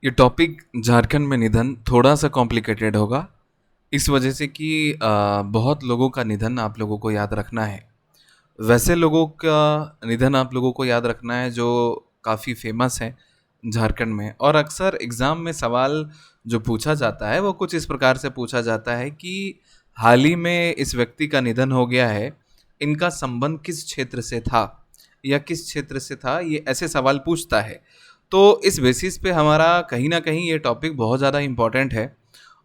ये टॉपिक झारखंड में निधन थोड़ा सा कॉम्प्लिकेटेड होगा इस वजह से कि बहुत लोगों का निधन आप लोगों को याद रखना है। वैसे लोगों का निधन आप लोगों को याद रखना है जो काफ़ी फेमस है झारखंड में। और अक्सर एग्ज़ाम में सवाल जो पूछा जाता है वो कुछ इस प्रकार से पूछा जाता है कि हाल ही में इस व्यक्ति का निधन हो गया है, इनका संबंध किस क्षेत्र से था या किस क्षेत्र से था, ये ऐसे सवाल पूछता है। तो इस बेसिस पे हमारा कहीं ना कहीं ये टॉपिक बहुत ज़्यादा इम्पॉर्टेंट है।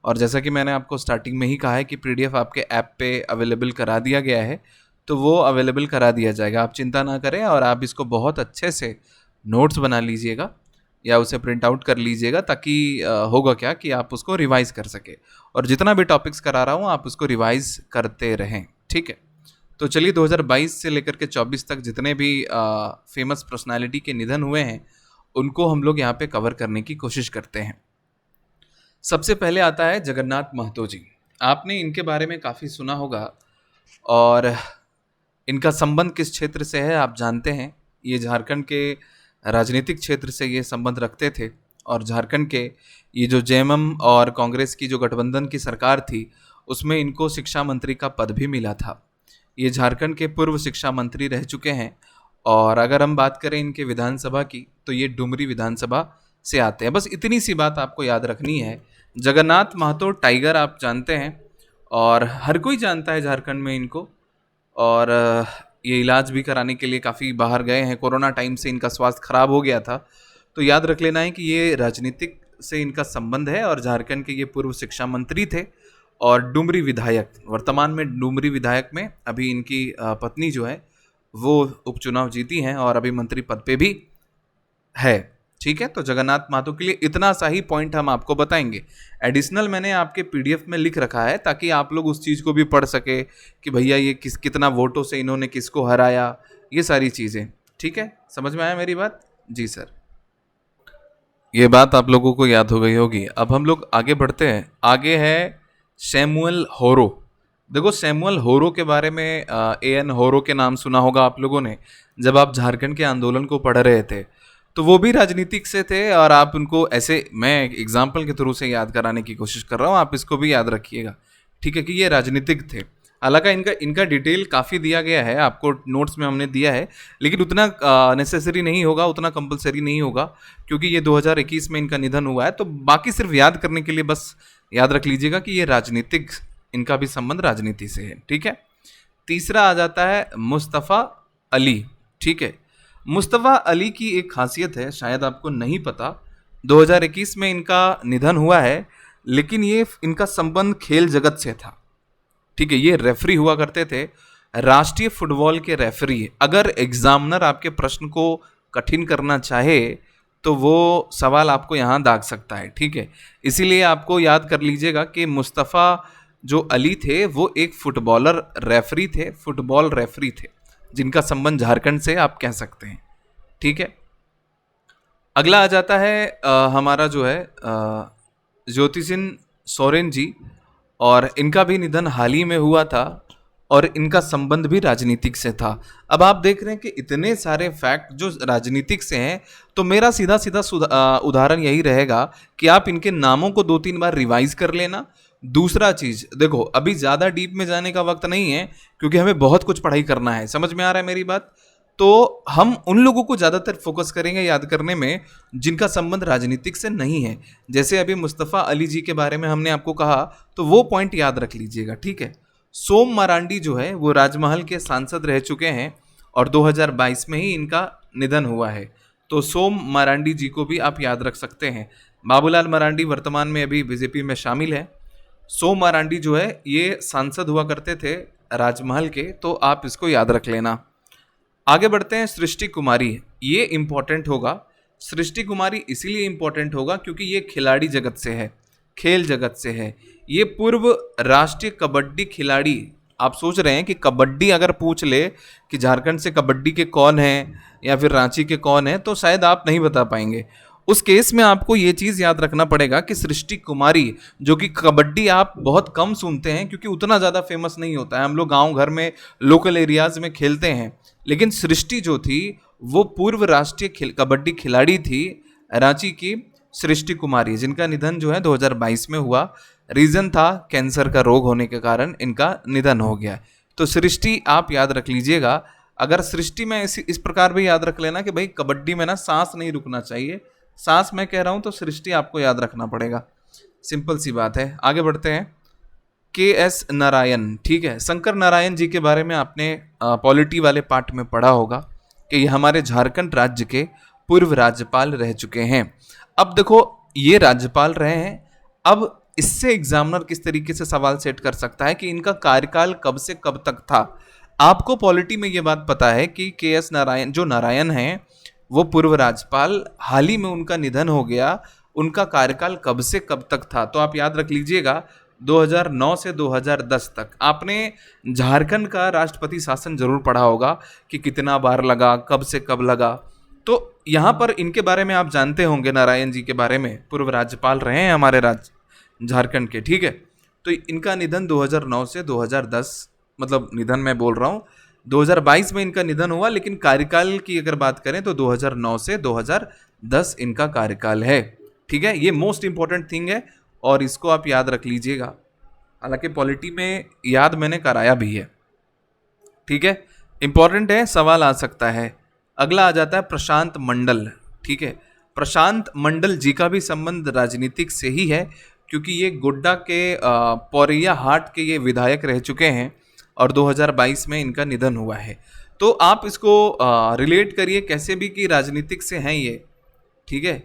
और जैसा कि मैंने आपको स्टार्टिंग में ही कहा है कि पीडीएफ आपके ऐप पे अवेलेबल करा दिया गया है, तो वो अवेलेबल करा दिया जाएगा, आप चिंता ना करें। और आप इसको बहुत अच्छे से नोट्स बना लीजिएगा या उसे प्रिंट आउट कर लीजिएगा ताकि होगा क्या कि आप उसको रिवाइज कर सके। और जितना भी टॉपिक्स करा रहा हूँ आप उसको रिवाइज करते रहें, ठीक है। तो चलिए 2022 से लेकर के 24 तक जितने भी फेमस पर्सनालिटी के निधन हुए हैं उनको हम लोग यहाँ पे कवर करने की कोशिश करते हैं। सबसे पहले आता है जगन्नाथ महतो जी। आपने इनके बारे में काफ़ी सुना होगा और इनका संबंध किस क्षेत्र से है आप जानते हैं। ये झारखंड के राजनीतिक क्षेत्र से ये संबंध रखते थे और झारखंड के ये जो जेएमएम और कांग्रेस की जो गठबंधन की सरकार थी उसमें इनको शिक्षा मंत्री का पद भी मिला था। ये झारखंड के पूर्व शिक्षा मंत्री रह चुके हैं। और अगर हम बात करें इनके विधानसभा की तो ये डुमरी विधानसभा से आते हैं। बस इतनी सी बात आपको याद रखनी है। जगन्नाथ महतो टाइगर आप जानते हैं और हर कोई जानता है झारखंड में इनको। और ये इलाज भी कराने के लिए काफ़ी बाहर गए हैं। कोरोना टाइम से इनका स्वास्थ्य खराब हो गया था। तो याद रख लेना है कि ये राजनीतिक से इनका संबंध है और झारखंड के ये पूर्व शिक्षा मंत्री थे और डुमरी विधायक, वर्तमान में डुमरी विधायक में अभी इनकी पत्नी जो है वो उपचुनाव जीती हैं और अभी मंत्री पद पे भी है, ठीक है। तो जगन्नाथ महतो के लिए इतना सा ही पॉइंट हम आपको बताएंगे। एडिशनल मैंने आपके पीडीएफ में लिख रखा है ताकि आप लोग उस चीज़ को भी पढ़ सके कि भैया ये कितना वोटों से इन्होंने किसको हराया, ये सारी चीज़ें, ठीक है। समझ में आया मेरी बात? जी सर, ये बात आप लोगों को याद हो गई होगी। अब हम लोग आगे बढ़ते हैं। आगे है सैमुअल होरो। देखो सैमुअल होरो के बारे में एएन होरो के नाम सुना होगा आप लोगों ने जब आप झारखंड के आंदोलन को पढ़ रहे थे। तो वो भी राजनीतिक से थे और आप उनको ऐसे, मैं एग्जाम्पल के थ्रू से याद कराने की कोशिश कर रहा हूँ, आप इसको भी याद रखिएगा, ठीक है, कि ये राजनीतिक थे। हालांकि इनका इनका डिटेल काफ़ी दिया गया है, आपको नोट्स में हमने दिया है, लेकिन उतना नेसेसरी नहीं होगा, उतना कंपलसरी नहीं होगा क्योंकि ये 2021 में इनका निधन हुआ है। तो बाकी सिर्फ याद करने के लिए बस याद रख लीजिएगा कि ये राजनीतिक, इनका भी संबंध राजनीति से है, ठीक है। तीसरा आ जाता है मुस्तफ़ा अली, ठीक है। मुस्तफ़ा अली की एक खासियत है, शायद आपको नहीं पता, 2021 में इनका निधन हुआ है लेकिन ये इनका संबंध खेल जगत से था, ठीक है। ये रेफरी हुआ करते थे, राष्ट्रीय फुटबॉल के रेफरी। अगर एग्जामिनर आपके प्रश्न को कठिन करना चाहे तो वो सवाल आपको यहाँ दाग सकता है, ठीक है। इसीलिए आपको याद कर लीजिएगा कि मुस्तफ़ा जो अली थे वो एक फुटबॉलर रेफरी थे, फुटबॉल रेफरी थे जिनका संबंध झारखंड से आप कह सकते हैं, ठीक है। अगला आ जाता है हमारा जो है ज्योति सिंह सोरेन जी। और इनका भी निधन हाल ही में हुआ था और इनका संबंध भी राजनीतिक से था। अब आप देख रहे हैं कि इतने सारे फैक्ट जो राजनीतिक से हैं, तो मेरा सीधा सीधा उदाहरण यही रहेगा कि आप इनके नामों को 2-3 बार रिवाइज कर लेना। दूसरा चीज देखो, अभी ज़्यादा डीप में जाने का वक्त नहीं है क्योंकि हमें बहुत कुछ पढ़ाई करना है, समझ में आ रहा है मेरी बात। तो हम उन लोगों को ज़्यादातर फोकस करेंगे याद करने में जिनका संबंध राजनीतिक से नहीं है। जैसे अभी मुस्तफ़ा अली जी के बारे में हमने आपको कहा, तो वो पॉइंट याद रख लीजिएगा, ठीक है। सोम मरांडी जो है वो राजमहल के सांसद रह चुके हैं और 2022 में ही इनका निधन हुआ है। तो सोम मरांडी जी को भी आप याद रख सकते हैं। बाबूलाल मरांडी वर्तमान में अभी बीजेपी में शामिल है। सोम मरांडी जो है ये सांसद हुआ करते थे राजमहल के, तो आप इसको याद रख लेना। आगे बढ़ते हैं, सृष्टि कुमारी, ये इंपॉर्टेंट होगा। सृष्टि कुमारी इसीलिए इंपॉर्टेंट होगा क्योंकि ये खिलाड़ी जगत से है, खेल जगत से है। ये पूर्व राष्ट्रीय कबड्डी खिलाड़ी। आप सोच रहे हैं कि कबड्डी अगर पूछ ले कि झारखंड से कबड्डी के कौन हैं या फिर रांची के कौन हैं, तो शायद आप नहीं बता पाएंगे। उस केस में आपको ये चीज़ याद रखना पड़ेगा कि सृष्टि कुमारी, जो कि कबड्डी आप बहुत कम सुनते हैं क्योंकि उतना ज़्यादा फेमस नहीं होता है, हम लोग गांव घर में लोकल एरियाज में खेलते हैं, लेकिन सृष्टि जो थी वो पूर्व राष्ट्रीय कबड्डी खिलाड़ी थी रांची की सृष्टि कुमारी, जिनका निधन जो है 2022 में हुआ। रीजन था कैंसर का रोग होने के कारण इनका निधन हो गया। तो सृष्टि आप याद रख लीजिएगा। अगर सृष्टि में इस प्रकार भी याद रख लेना कि भाई कबड्डी में ना सांस नहीं रुकना चाहिए, सांस मैं कह रहा हूं तो सृष्टि आपको याद रखना पड़ेगा। सिंपल सी बात है। आगे बढ़ते हैं। के एस नारायण, ठीक है, शंकर नारायण जी के बारे में आपने पॉलिटी वाले पार्ट में पढ़ा होगा कि ये हमारे झारखंड राज्य के पूर्व राज्यपाल रह चुके हैं। अब देखो, ये राज्यपाल रहे हैं। अब इससे एग्जामिनर किस तरीके से सवाल सेट कर सकता है कि इनका कार्यकाल कब से कब तक था। आपको पॉलिटी में ये बात पता है कि के एस नारायण, जो नारायण हैं, वो पूर्व राज्यपाल, हाल ही में उनका निधन हो गया। उनका कार्यकाल कब से कब तक था, तो आप याद रख लीजिएगा 2009 से 2010 तक। आपने झारखंड का राष्ट्रपति शासन जरूर पढ़ा होगा कि कितना बार लगा, कब से कब लगा। तो यहाँ पर इनके बारे में आप जानते होंगे, नारायण जी के बारे में, पूर्व राज्यपाल रहे हैं हमारे राज्य झारखंड के, ठीक है। तो इनका निधन 2009 से 2010, मतलब निधन मैं बोल रहा हूँ 2022 में इनका निधन हुआ, लेकिन कार्यकाल की अगर बात करें तो 2009 से 2010 इनका कार्यकाल है, ठीक है। ये मोस्ट इंपॉर्टेंट थिंग है और इसको आप याद रख लीजिएगा। हालांकि पॉलिटी में याद मैंने कराया भी है, ठीक है, इंपॉर्टेंट है, सवाल आ सकता है। अगला आ जाता है प्रशांत मंडल, ठीक है। प्रशांत मंडल जी का भी संबंध राजनीतिक से ही है, क्योंकि ये गोड्डा के पौरिया हाट के ये विधायक रह चुके हैं और 2022 में इनका निधन हुआ है। तो आप इसको रिलेट करिए कैसे भी कि राजनीतिक से हैं ये, ठीक है।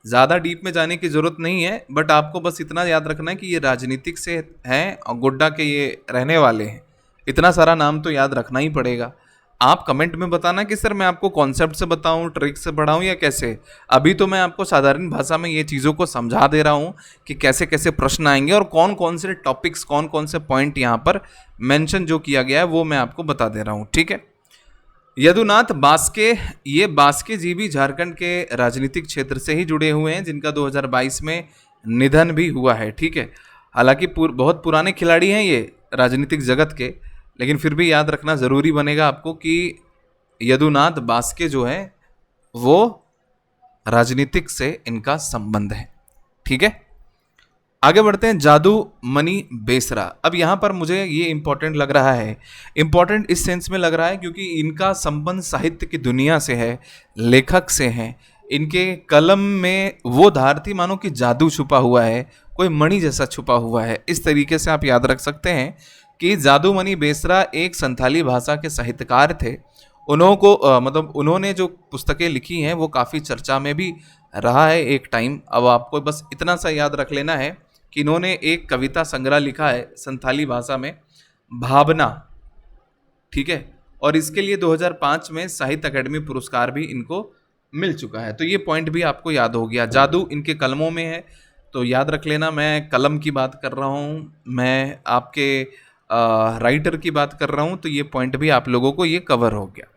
ज़्यादा डीप में जाने की ज़रूरत नहीं है, बट आपको बस इतना याद रखना है कि ये राजनीतिक से हैं और गोड्डा के ये रहने वाले हैं। इतना सारा नाम तो याद रखना ही पड़ेगा। आप कमेंट में बताना कि सर मैं आपको कॉन्सेप्ट से बताऊं, ट्रिक से पढ़ाऊं या कैसे। अभी तो मैं आपको साधारण भाषा में ये चीज़ों को समझा दे रहा हूं कि कैसे कैसे प्रश्न आएंगे और कौन कौन से टॉपिक्स, कौन कौन से पॉइंट यहाँ पर मेंशन जो किया गया है वो मैं आपको बता दे रहा हूँ, ठीक है। यदुनाथ बास्के, ये बास्के जी भी झारखंड के राजनीतिक क्षेत्र से ही जुड़े हुए हैं, जिनका 2022 में निधन भी हुआ है, ठीक है। हालांकि बहुत पुराने खिलाड़ी हैं ये राजनीतिक जगत के, लेकिन फिर भी याद रखना ज़रूरी बनेगा आपको कि यदुनाथ बास्के जो है वो राजनीतिक से इनका संबंध है, ठीक है। आगे बढ़ते हैं। जादू मणि बेसरा, अब यहाँ पर मुझे ये इंपॉर्टेंट लग रहा है। इंपॉर्टेंट इस सेंस में लग रहा है क्योंकि इनका संबंध साहित्य की दुनिया से है, लेखक से है। इनके कलम में वो धार थी मानो कि जादू छुपा हुआ है, कोई मणि जैसा छुपा हुआ है। इस तरीके से आप याद रख सकते हैं कि जादू मणि बेसरा एक संथाली भाषा के साहित्यकार थे। मतलब उन्होंने जो पुस्तकें लिखी हैं वो काफ़ी चर्चा में भी रहा है एक टाइम। अब आपको बस इतना सा याद रख लेना है कि इन्होंने एक कविता संग्रह लिखा है संथाली भाषा में, भावना, ठीक है। और इसके लिए 2005 में साहित्य अकेडमी पुरस्कार भी इनको मिल चुका है। तो ये पॉइंट भी आपको याद हो गया। जादू इनके कलमों में है, तो याद रख लेना मैं कलम की बात कर रहा हूँ, मैं आपके राइटर की बात कर रहा हूँ, तो ये पॉइंट भी आप लोगों को ये कवर हो गया।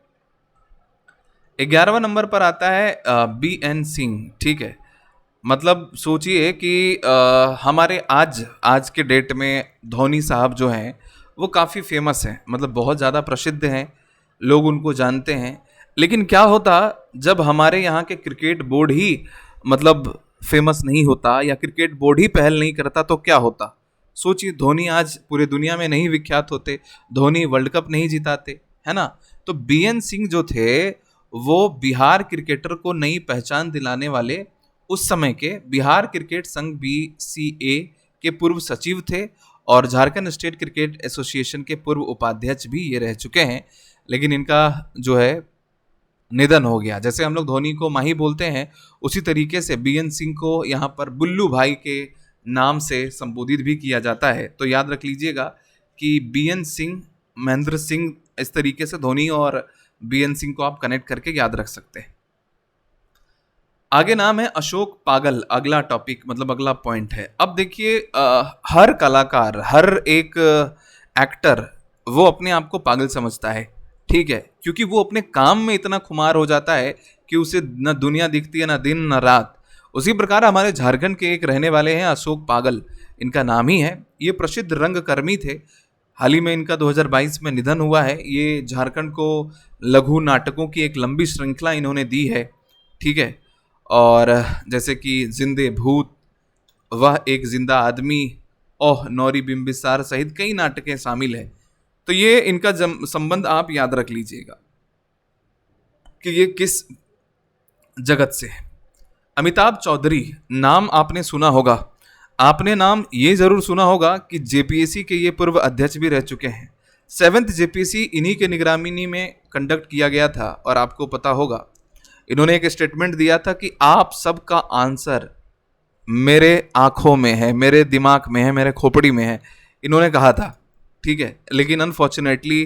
11वां नंबर पर आता है BN सिंह, ठीक है। मतलब सोचिए कि हमारे आज के डेट में धोनी साहब जो हैं वो काफ़ी फेमस हैं, मतलब बहुत ज़्यादा प्रसिद्ध हैं, लोग उनको जानते हैं। लेकिन क्या होता जब हमारे यहाँ के क्रिकेट बोर्ड ही मतलब फेमस नहीं होता या क्रिकेट बोर्ड ही पहल नहीं करता तो क्या होता। सोचिए, धोनी आज पूरे दुनिया में नहीं विख्यात होते, धोनी वर्ल्ड कप नहीं जिताते, है ना। तो BN सिंह जो थे वो बिहार क्रिकेटर को नई पहचान दिलाने वाले उस समय के बिहार क्रिकेट संघ BCA के पूर्व सचिव थे और झारखंड स्टेट क्रिकेट एसोसिएशन के पूर्व उपाध्यक्ष भी ये रह चुके हैं। लेकिन इनका जो है निधन हो गया। जैसे हम लोग धोनी को माही बोलते हैं, उसी तरीके से BN सिंह को यहाँ पर बुल्लू भाई के नाम से संबोधित भी किया जाता है। तो याद रख लीजिएगा कि BN सिंह, महेंद्र सिंह, इस तरीके से धोनी और BN सिंह को आप कनेक्ट करके याद रख सकते हैं। आगे नाम है अशोक पागल, अगला टॉपिक, मतलब अगला पॉइंट है। अब देखिए, हर कलाकार, हर एक एक्टर वो अपने आप को पागल समझता है, ठीक है, क्योंकि वो अपने काम में इतना खुमार हो जाता है कि उसे न दुनिया दिखती है, न दिन न रात। उसी प्रकार हमारे झारखंड के एक रहने वाले हैं अशोक पागल, इनका नाम ही है। ये प्रसिद्ध रंगकर्मी थे। हाल ही में इनका 2022 में निधन हुआ है। ये झारखंड को लघु नाटकों की एक लंबी श्रृंखला इन्होंने दी है, ठीक है। और जैसे कि जिंदे भूत, वह एक जिंदा आदमी, ओह नौरी बिंबिसार सहित कई नाटकें शामिल है। तो ये इनका संबंध आप याद रख लीजिएगा कि ये किस जगत से है। अमिताभ चौधरी नाम आपने सुना होगा। आपने नाम ये जरूर सुना होगा कि जेपीएससी के ये पूर्व अध्यक्ष भी रह चुके हैं। 7th जेपीएससी इन्हीं के निगरानी में कंडक्ट किया गया था और आपको पता होगा इन्होंने एक स्टेटमेंट दिया था कि आप सबका आंसर मेरे आंखों में है, मेरे दिमाग में है, मेरे खोपड़ी में है, इन्होंने कहा था। ठीक है, लेकिन अनफॉर्चुनेटली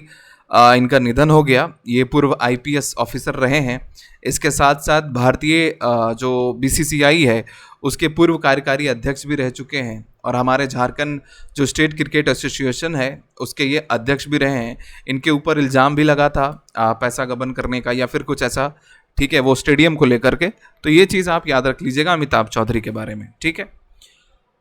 इनका निधन हो गया। ये पूर्व आईपीएस ऑफिसर रहे हैं। इसके साथ साथ भारतीय जो बीसीसीआई है उसके पूर्व कार्यकारी अध्यक्ष भी रह चुके हैं और हमारे झारखंड जो स्टेट क्रिकेट एसोसिएशन है उसके ये अध्यक्ष भी रहे हैं। इनके ऊपर इल्ज़ाम भी लगा था पैसा गबन करने का या फिर कुछ ऐसा, ठीक है, वो स्टेडियम को लेकर के। तो ये चीज़ आप याद रख लीजिएगा अमिताभ चौधरी के बारे में। ठीक है,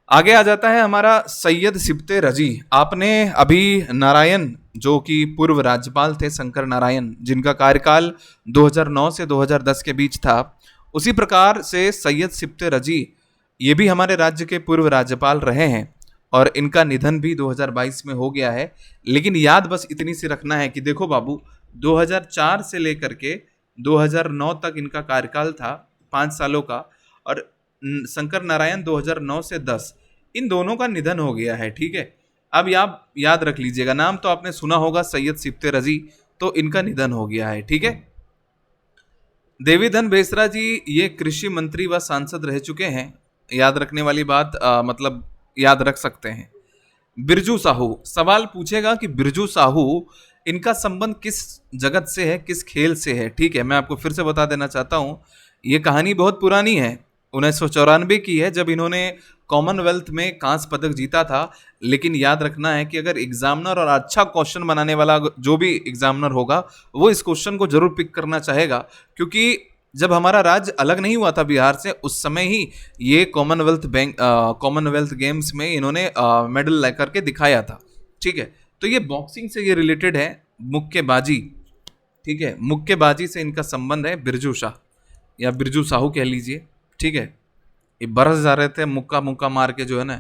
आगे आ जाता है हमारा सैयद सिब्ते रजी। आपने अभी नारायण जो कि पूर्व राज्यपाल थे, शंकर नारायण, जिनका कार्यकाल 2009 से 2010 के बीच था, उसी प्रकार से सैयद सिब्ते रजी ये भी हमारे राज्य के पूर्व राज्यपाल रहे हैं और इनका निधन भी 2022 में हो गया है। लेकिन याद बस इतनी सी रखना है कि देखो बाबू, 2004 से लेकर के 2009 तक इनका कार्यकाल था 5 सालों का, और शंकर नारायण 2009 से 10, इन दोनों का निधन हो गया है। ठीक है, अब आप याद रख लीजिएगा, नाम तो आपने सुना होगा सैयद सिब्ते रजी, तो इनका निधन हो गया है। ठीक है, देवीधन बेसरा जी ये कृषि मंत्री व सांसद रह चुके हैं। याद रखने वाली बात मतलब याद रख सकते हैं। बिरजू साहू, सवाल पूछेगा कि बिरजू साहू इनका संबंध किस जगत से है, किस खेल से है। ठीक है, मैं आपको फिर से बता देना चाहता हूँ, ये कहानी बहुत पुरानी है, 1994 की है, जब इन्होंने कॉमनवेल्थ में कांस्य पदक जीता था। लेकिन याद रखना है कि अगर एग्जामिनर और अच्छा क्वेश्चन बनाने वाला जो भी एग्जामिनर होगा वो इस क्वेश्चन को जरूर पिक करना चाहेगा, क्योंकि जब हमारा राज्य अलग नहीं हुआ था बिहार से, उस समय ही ये कॉमनवेल्थ गेम्स में इन्होंने मेडल लेकर के दिखाया था। ठीक है, तो ये बॉक्सिंग से ये रिलेटेड है, मुक्केबाजी। ठीक है, मुक्केबाजी से इनका संबंध है, बिरजू शाह या बिरजू साहू कह लीजिए। ठीक है, ये बरस जा रहे थे, मुक्का मुक्का मार के जो है ना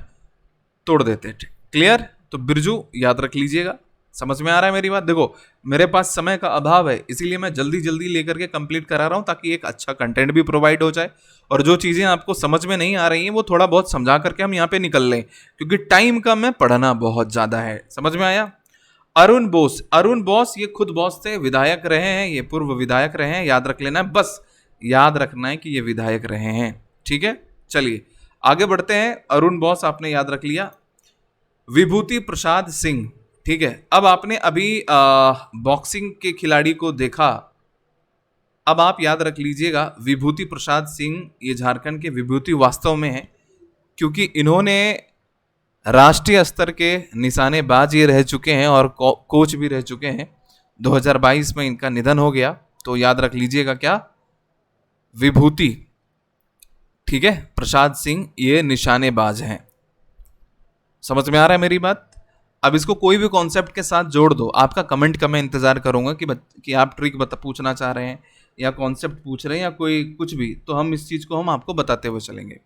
तोड़ देते थे। क्लियर, तो बिरजू याद रख लीजिएगा। समझ में आ रहा है मेरी बात? देखो मेरे पास समय का अभाव है, इसीलिए मैं जल्दी जल्दी लेकर के कंप्लीट करा रहा हूं ताकि एक अच्छा कंटेंट भी प्रोवाइड हो जाए और जो चीज़ें आपको समझ में नहीं आ रही हैं वो थोड़ा बहुत समझा करके हम यहाँ पे निकल लें, क्योंकि टाइम कम है, पढ़ना बहुत ज़्यादा है। समझ में आया? अरुण बोस, अरुण बोस ये खुद बॉस थे, विधायक रहे हैं, ये पूर्व विधायक रहे हैं, याद रख लेना है, बस याद रखना है कि ये विधायक रहे हैं। ठीक है, चलिए आगे बढ़ते हैं। अरुण बोस आपने याद रख लिया। विभूति प्रसाद सिंह, ठीक है, अब आपने अभी बॉक्सिंग के खिलाड़ी को देखा, अब आप याद रख लीजिएगा विभूति प्रसाद सिंह ये झारखंड के विभूति वास्तव में है, क्योंकि इन्होंने राष्ट्रीय स्तर के निशानेबाज ये रह चुके हैं और कोच भी रह चुके हैं। 2022 में इनका निधन हो गया, तो याद रख लीजिएगा क्या, विभूति, ठीक है, प्रसाद सिंह ये निशानेबाज हैं। समझ में आ रहा है मेरी बात? अब इसको कोई भी कॉन्सेप्ट के साथ जोड़ दो, आपका कमेंट का मैं इंतजार करूंगा कि आप ट्रिक पूछना चाह रहे हैं या कॉन्सेप्ट पूछ रहे हैं या कोई कुछ भी, तो हम इस चीज को हम आपको बताते हुए चलेंगे।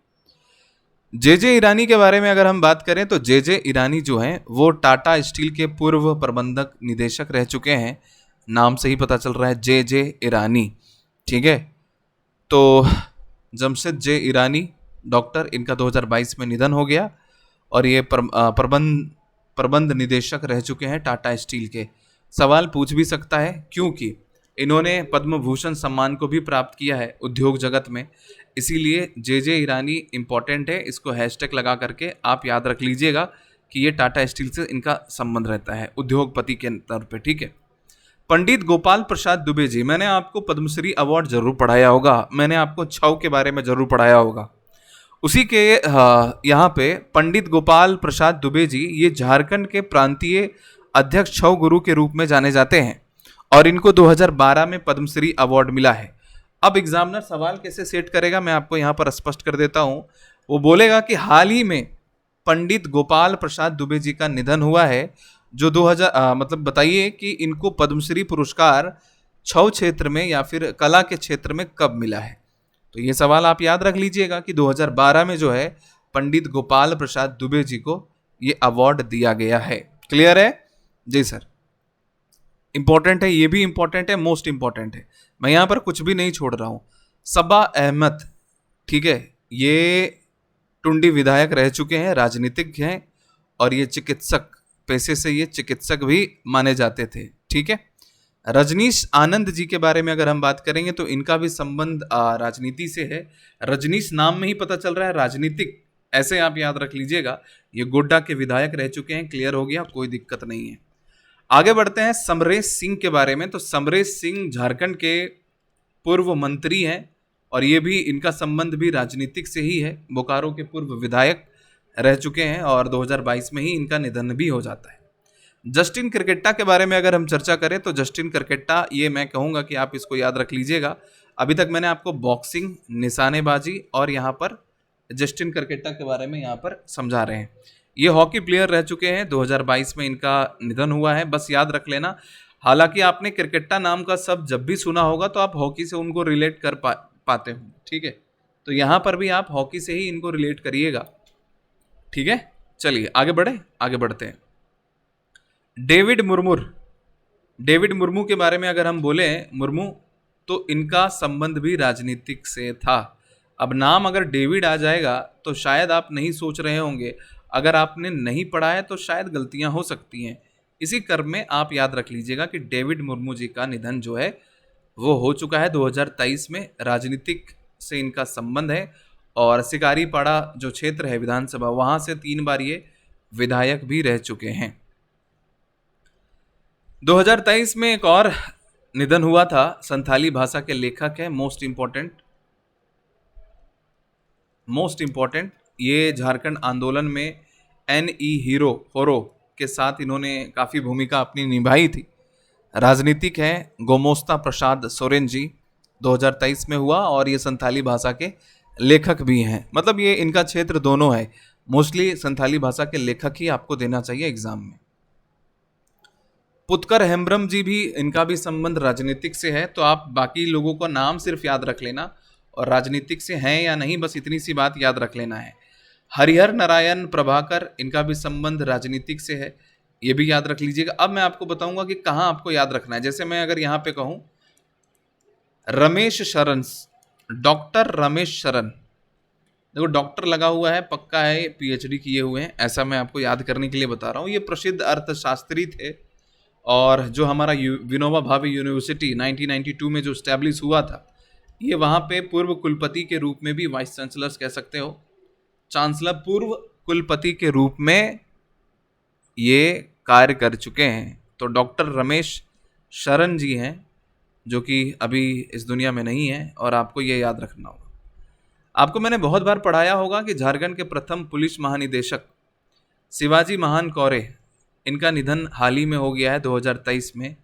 जे ईरानी के बारे में अगर हम बात करें तो जे ईरानी जो हैं वो टाटा स्टील के पूर्व प्रबंधक निदेशक रह चुके हैं। नाम से ही पता चल रहा है, जे ईरानी। ठीक है, तो जमशेद जे ईरानी डॉक्टर, इनका 2022 में निधन हो गया और ये प्रबंध निदेशक रह चुके हैं टाटा स्टील के। सवाल पूछ भी सकता है क्योंकि इन्होंने पद्म भूषण सम्मान को भी प्राप्त किया है उद्योग जगत में, इसीलिए जे ईरानी इंपॉर्टेंट है। इसको हैशटैग लगा करके आप याद रख लीजिएगा कि ये टाटा स्टील से इनका संबंध रहता है उद्योगपति के तौर पे। ठीक है, पंडित गोपाल प्रसाद दुबे जी, मैंने आपको पद्मश्री अवार्ड जरूर पढ़ाया होगा, मैंने आपको छऊ के बारे में जरूर पढ़ाया होगा। उसी के यहाँ पे पंडित गोपाल प्रसाद दुबे जी ये झारखंड के प्रांतीय अध्यक्ष छऊ गुरु के रूप में जाने जाते हैं और इनको 2012 में पद्मश्री अवार्ड मिला है। अब एग्जामिनर सवाल कैसे सेट करेगा मैं आपको यहाँ पर स्पष्ट कर देता हूँ। वो बोलेगा कि हाल ही में पंडित गोपाल प्रसाद दुबे जी का निधन हुआ है, जो 2000 मतलब बताइए कि इनको पद्मश्री पुरस्कार छऊ क्षेत्र में या फिर कला के क्षेत्र में कब मिला है। तो ये सवाल आप याद रख लीजिएगा कि 2012 में जो है पंडित गोपाल प्रसाद दुबे जी को ये अवार्ड दिया गया है। क्लियर है जी सर? इंपॉर्टेंट है, ये भी इंपॉर्टेंट है, मोस्ट इंपॉर्टेंट है, मैं यहां पर कुछ भी नहीं छोड़ रहा हूं। सबा अहमद, ठीक है, ये टुंडी विधायक रह चुके हैं, राजनीतिज्ञ हैं और ये चिकित्सक, पेशे से ये चिकित्सक भी माने जाते थे। ठीक है, रजनीश आनंद जी के बारे में अगर हम बात करेंगे तो इनका भी संबंध राजनीति से है। रजनीश नाम में ही पता चल रहा है राजनीतिक, ऐसे आप याद रख लीजिएगा। ये गोड्डा के विधायक रह चुके हैं। क्लियर हो गया, कोई दिक्कत नहीं है। आगे बढ़ते हैं समरेश सिंह के बारे में। तो समरेश सिंह झारखंड के पूर्व मंत्री हैं और ये भी, इनका संबंध भी राजनीतिक से ही है। बोकारो के पूर्व विधायक रह चुके हैं और 2022 में ही इनका निधन भी हो जाता है। जस्टिन क्रिकेटा के बारे में अगर हम चर्चा करें तो जस्टिन क्रिकेटा, ये मैं कहूंगा कि आप इसको याद रख लीजिएगा। अभी तक मैंने आपको बॉक्सिंग, निशानेबाजी और यहाँ पर जस्टिन क्रिकेटा के बारे में यहाँ पर समझा रहे हैं। ये हॉकी प्लेयर रह चुके हैं, 2022 में इनका निधन हुआ है, बस याद रख लेना। हालांकि आपने क्रिकेटा नाम का शब्द जब भी सुना होगा तो आप हॉकी से उनको रिलेट कर पाते हो। ठीक है, तो यहाँ पर भी आप हॉकी से ही इनको रिलेट करिएगा। ठीक है, चलिए आगे बढ़ते हैं। डेविड मुर्मू के बारे में अगर हम बोले मुर्मू, तो इनका संबंध भी राजनीतिक से था। अब नाम अगर डेविड आ जाएगा तो शायद आप नहीं सोच रहे होंगे, अगर आपने नहीं पढ़ा है तो शायद गलतियां हो सकती हैं। इसी क्रम में आप याद रख लीजिएगा कि डेविड मुर्मू जी का निधन जो है वो हो चुका है 2023 में। राजनीतिक से इनका संबंध है और शिकारीपाड़ा जो क्षेत्र है विधानसभा, वहां से 3 बार ये विधायक भी रह चुके हैं। 2023 में एक और निधन हुआ था, संथाली भाषा के लेखक है, मोस्ट इंपॉर्टेंट, ये झारखंड आंदोलन में होरो के साथ इन्होंने काफ़ी भूमिका अपनी निभाई थी। राजनीतिक हैं, गोमोस्ता प्रसाद सोरेन जी, 2023 में हुआ और ये संथाली भाषा के लेखक भी हैं। मतलब ये इनका क्षेत्र दोनों है, मोस्टली संथाली भाषा के लेखक ही आपको देना चाहिए एग्जाम में। पुत्कर हेम्ब्रम जी भी, इनका भी संबंध राजनीतिक से है। तो आप बाकी लोगों का नाम सिर्फ याद रख लेना और राजनीतिक से हैं या नहीं, बस इतनी सी बात याद रख लेना है। हरिहर नारायण प्रभाकर, इनका भी संबंध राजनीतिक से है, ये भी याद रख लीजिएगा। अब मैं आपको बताऊंगा कि कहाँ आपको याद रखना है। जैसे मैं अगर यहाँ पे कहूँ रमेश शरण, डॉक्टर रमेश शरण, देखो डॉक्टर लगा हुआ है, पक्का है पीएचडी किए हुए हैं, ऐसा मैं आपको याद करने के लिए बता रहा हूँ। ये प्रसिद्ध अर्थशास्त्री थे और जो हमारा विनोबा भावे यूनिवर्सिटी 1992 में जो स्टैब्लिश हुआ था, ये वहाँ पे पूर्व कुलपति के रूप में भी, वाइस चांसलर्स कह सकते हो, चांसलर पूर्व कुलपति के रूप में ये कार्य कर चुके हैं। तो डॉक्टर रमेश शरण जी हैं जो कि अभी इस दुनिया में नहीं है और आपको ये याद रखना होगा। आपको मैंने बहुत बार पढ़ाया होगा कि झारखंड के प्रथम पुलिस महानिदेशक शिवाजी महान कौरे, इनका निधन हाल ही में हो गया है 2023 में।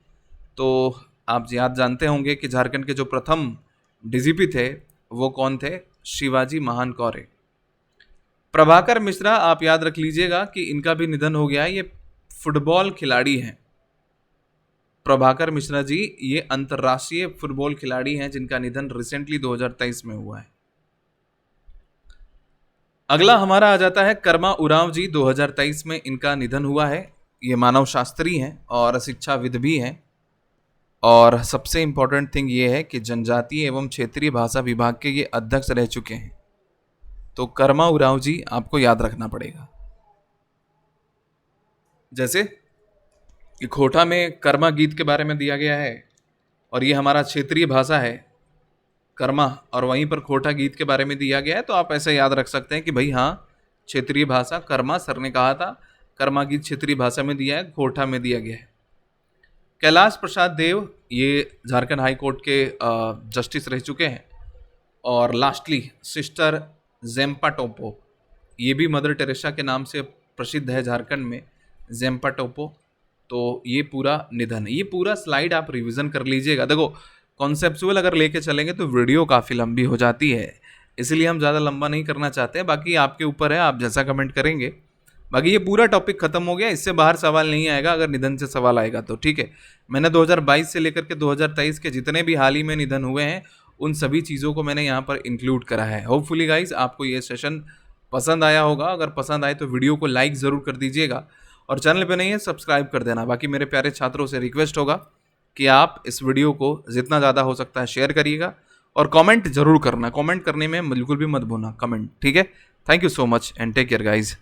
तो आप याद जानते होंगे कि झारखंड के जो प्रथम डीजीपी थे वो कौन थे? शिवाजी महान कौरे। प्रभाकर मिश्रा, आप याद रख लीजिएगा कि इनका भी निधन हो गया है, ये फुटबॉल खिलाड़ी हैं। प्रभाकर मिश्रा जी ये अंतर्राष्ट्रीय फुटबॉल खिलाड़ी हैं जिनका निधन रिसेंटली 2023 में हुआ है। अगला हमारा आ जाता है कर्मा उरांव जी, 2023 में इनका निधन हुआ है। ये मानव शास्त्री हैं और शिक्षाविद भी हैं और सबसे इम्पोर्टेंट थिंग ये है कि जनजातीय एवं क्षेत्रीय भाषा विभाग के ये अध्यक्ष रह चुके हैं। तो कर्मा उरांव जी आपको याद रखना पड़ेगा। जैसे खोटा में कर्मा गीत के बारे में दिया गया है और ये हमारा क्षेत्रीय भाषा है कर्मा, और वहीं पर खोटा गीत के बारे में दिया गया है। तो आप ऐसे याद रख सकते हैं कि भाई हाँ, क्षेत्रीय भाषा कर्मा, सर ने कहा था कर्मा गीत क्षेत्रीय भाषा में दिया है, खोटा में दिया गया है। कैलाश प्रसाद देव, ये झारखंड हाई कोर्ट के जस्टिस रह चुके हैं। और लास्टली सिस्टर जेम्पा टोपो, ये भी मदर टेरेसा के नाम से प्रसिद्ध है झारखंड में, जेम्पा टोपो। तो ये पूरा निधन, ये पूरा स्लाइड आप रिवीजन कर लीजिएगा। देखो कॉन्सेप्चुअल अगर लेके चलेंगे तो वीडियो काफ़ी लंबी हो जाती है, इसलिए हम ज़्यादा लंबा नहीं करना चाहते। बाकी आपके ऊपर है, आप जैसा कमेंट करेंगे। बाकी ये पूरा टॉपिक खत्म हो गया, इससे बाहर सवाल नहीं आएगा अगर निधन से सवाल आएगा तो। ठीक है, मैंने 2022 से लेकर के 2023 के जितने भी हाल ही में निधन हुए हैं उन सभी चीज़ों को मैंने यहाँ पर इंक्लूड करा है। होपफुली गाइज आपको ये सेशन पसंद आया होगा। अगर पसंद आए तो वीडियो को लाइक ज़रूर कर दीजिएगा और चैनल पे नहीं है सब्सक्राइब कर देना। बाकी मेरे प्यारे छात्रों से रिक्वेस्ट होगा कि आप इस वीडियो को जितना ज़्यादा हो सकता है शेयर करिएगा और कमेंट जरूर करना। कमेंट करने में बिल्कुल भी मत भूलना कमेंट, ठीक है। Thank you so much and take care guys.